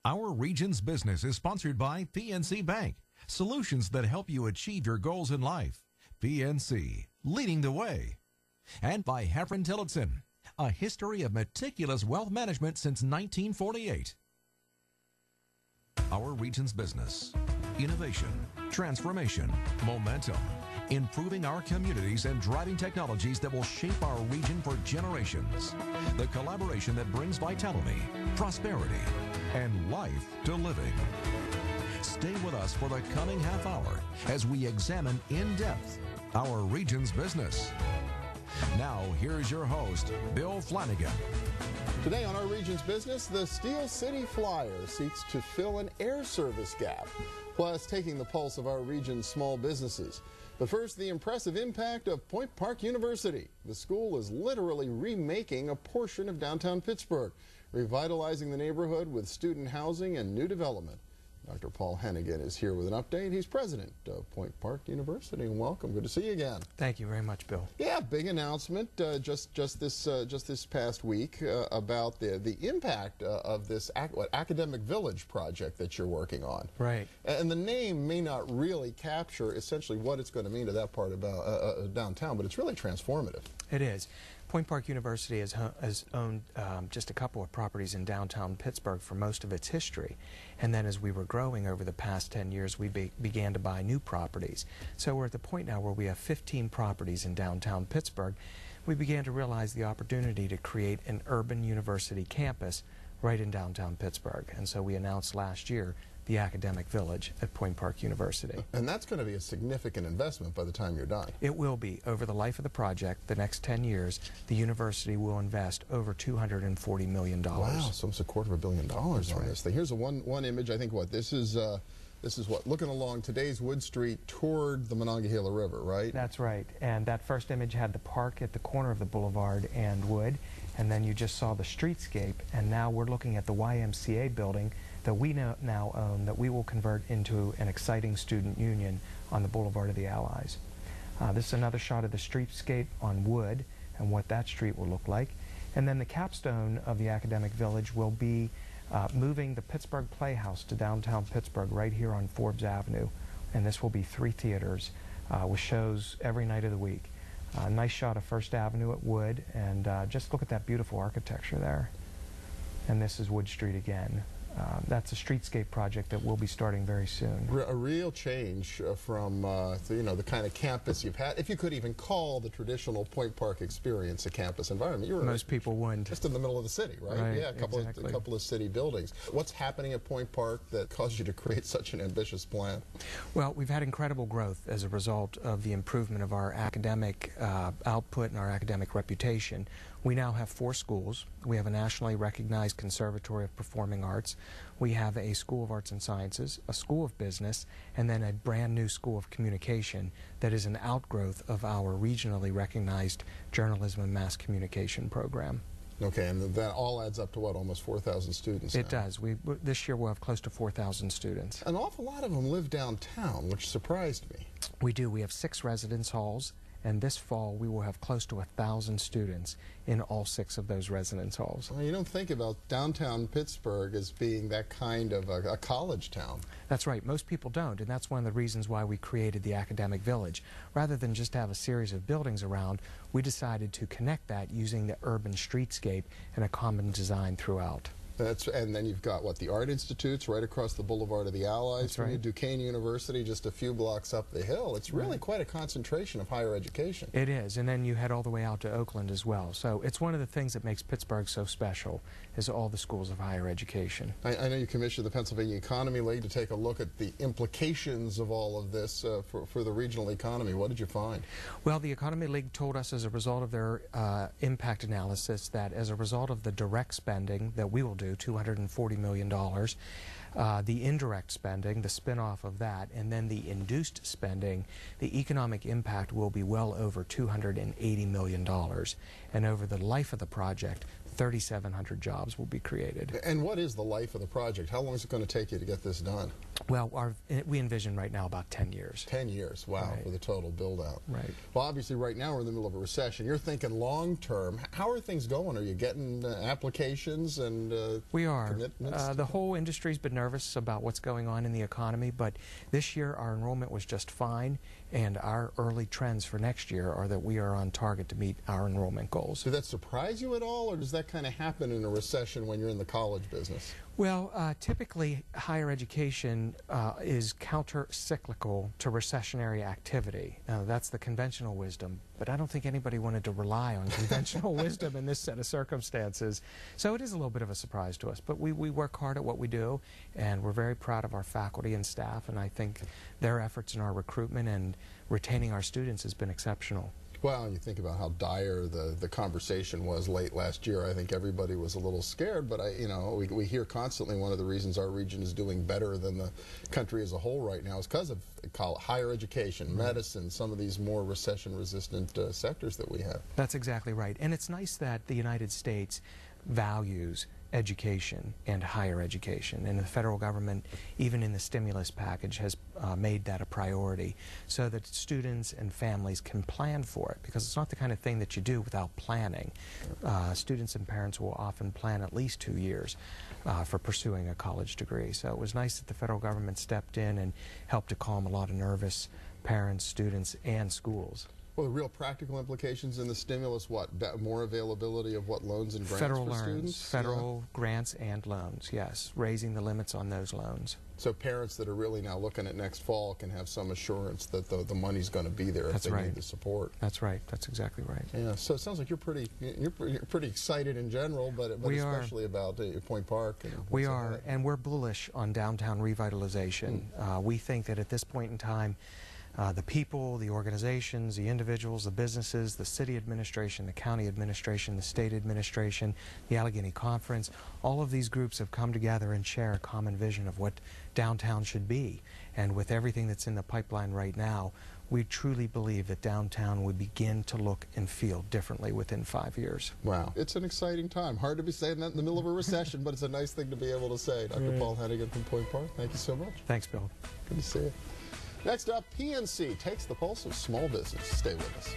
Our region's business is sponsored by PNC Bank, solutions that help you achieve your goals in life. PNC, leading the way. And by Heffron Tillotson, a history of meticulous wealth management since 1948. Our region's business, innovation, transformation, momentum, improving our communities and driving technologies that will shape our region for generations. The collaboration that brings vitality, prosperity, and life to living. Stay with us for the coming half hour as we examine in depth our region's business. Now, here's your host, Bill Flanagan. Today on our region's business, the Steel City Flyer seeks to fill an air service gap, plus taking the pulse of our region's small businesses. But first, the impressive impact of Point Park University. The school is literally remaking a portion of downtown Pittsburgh, revitalizing the neighborhood with student housing and new development. Dr. Paul Hennigan is here with an update. He's president of Point Park University, and welcome. Good to see you again. Thank you very much, Bill. Yeah, big announcement just this past week about the impact of this academic village project that you're working on. Right. And the name may not really capture essentially what it's going to mean to that part about downtown, but it's really transformative. It is. Point Park University has owned just a couple of properties in downtown Pittsburgh for most of its history. And then as we were growing over the past 10 years, we began to buy new properties. So we're at the point now where we have 15 properties in downtown Pittsburgh. We began to realize the opportunity to create an urban university campus right in downtown Pittsburgh. And so we announced last year the academic village at Point Park University. And that's going to be a significant investment by the time you're done. It will be. Over the life of the project, the next 10 years, the university will invest over $240 million. Wow, so almost $250 million on this thing. Here's one image. I think this is what, looking along today's Wood Street toward the Monongahela River, right? That's right. And that first image had the park at the corner of the boulevard and Wood, and then you just saw the streetscape, and now we're looking at the YMCA building that we now own, that we will convert into an exciting student union on the Boulevard of the Allies. This is another shot of the streetscape on Wood and what that street will look like. And then the capstone of the academic village will be moving the Pittsburgh Playhouse to downtown Pittsburgh right here on Forbes Avenue. And this will be 3 theaters with shows every night of the week. Nice shot of First Avenue at Wood, and just look at that beautiful architecture there. And this is Wood Street again. That's a streetscape project that we'll be starting very soon. A real change from the kind of campus you've had, if you could even call the traditional Point Park experience a campus environment. Most people wouldn't. Just in the middle of the city, right? Yeah, a couple of city buildings. What's happening at Point Park that caused you to create such an ambitious plan? Well, we've had incredible growth as a result of the improvement of our academic output and our academic reputation. We now have 4 schools. We have a nationally recognized Conservatory of Performing Arts. We have a School of Arts and Sciences, a School of Business, and then a brand new School of Communication that is an outgrowth of our regionally recognized Journalism and Mass Communication program. Okay, and that all adds up to what, almost 4,000 students now? It does. This year we'll have close to 4,000 students. An awful lot of them live downtown, which surprised me. We do. We have 6 residence halls. And this fall, we will have close to 1,000 students in all 6 of those residence halls. Well, you don't think about downtown Pittsburgh as being that kind of a college town. That's right. Most people don't, and that's one of the reasons why we created the academic village. Rather than just have a series of buildings around, we decided to connect that using the urban streetscape and a common design throughout. And then you've got, what, the Art Institutes right across the Boulevard of the Allies. That's right. Duquesne University just a few blocks up the hill. It's really quite a concentration of higher education. It is, and then you head all the way out to Oakland as well. So it's one of the things that makes Pittsburgh so special, is all the schools of higher education. I know you commissioned the Pennsylvania Economy League to take a look at the implications of all of this for the regional economy. What did you find? Well, the Economy League told us as a result of their impact analysis that as a result of the direct spending that we will do, $240 million, the indirect spending, the spin-off of that, and then the induced spending, the economic impact will be well over $280 million. And over the life of the project, 3,700 jobs will be created. And what is the life of the project? How long is it going to take you to get this done? Well, we envision right now about 10 years. 10 years, wow, Right. for the total build-out. Right. Well, obviously, right now we're in the middle of a recession. You're thinking long-term. How are things going? Are you getting applications and We are. commitments? The whole industry's been nervous about what's going on in the economy, but this year our enrollment was just fine, and our early trends for next year are that we are on target to meet our enrollment goals. Did that surprise you at all, or does that kind of happen in a recession when you're in the college business? Well, typically higher education is counter-cyclical to recessionary activity. That's the conventional wisdom, but I don't think anybody wanted to rely on conventional wisdom in this set of circumstances. So it is a little bit of a surprise to us, but we work hard at what we do, and we're very proud of our faculty and staff, and I think their efforts in our recruitment and retaining our students has been exceptional. Well, you think about how dire the conversation was late last year. I think everybody was a little scared, but we hear constantly one of the reasons our region is doing better than the country as a whole right now is because of higher education, medicine, some of these more recession-resistant sectors that we have. That's exactly right. And it's nice that the United States values education and higher education, and the federal government, even in the stimulus package, has made that a priority so that students and families can plan for it, because it's not the kind of thing that you do without planning. Students and parents will often plan at least 2 years for pursuing a college degree. So it was nice that the federal government stepped in and helped to calm a lot of nervous parents, students, and schools. Well, the real practical implications in the stimulus, what? More availability of what, loans and grants Federal for loans, students? federal grants and loans, yes, raising the limits on those loans. So parents that are really now looking at next fall can have some assurance that the money's going to be there if That's they right. need the support. That's right. That's exactly right. Yeah. So it sounds like you're pretty excited in general, but We especially about Point Park. And We what's are, ahead. and we're bullish on downtown revitalization. We think that at this point in time, the people, the organizations, the individuals, the businesses, the city administration, the county administration, the state administration, the Allegheny Conference, all of these groups have come together and share a common vision of what downtown should be. And with everything that's in the pipeline right now, we truly believe that downtown would begin to look and feel differently within 5 years. Wow. It's an exciting time. Hard to be saying that in the middle of a recession, but it's a nice thing to be able to say. Dr. Paul Hennigan from Point Park, thank you so much. Thanks, Bill. Good to see you. Next up, PNC takes the pulse of small business. Stay with us.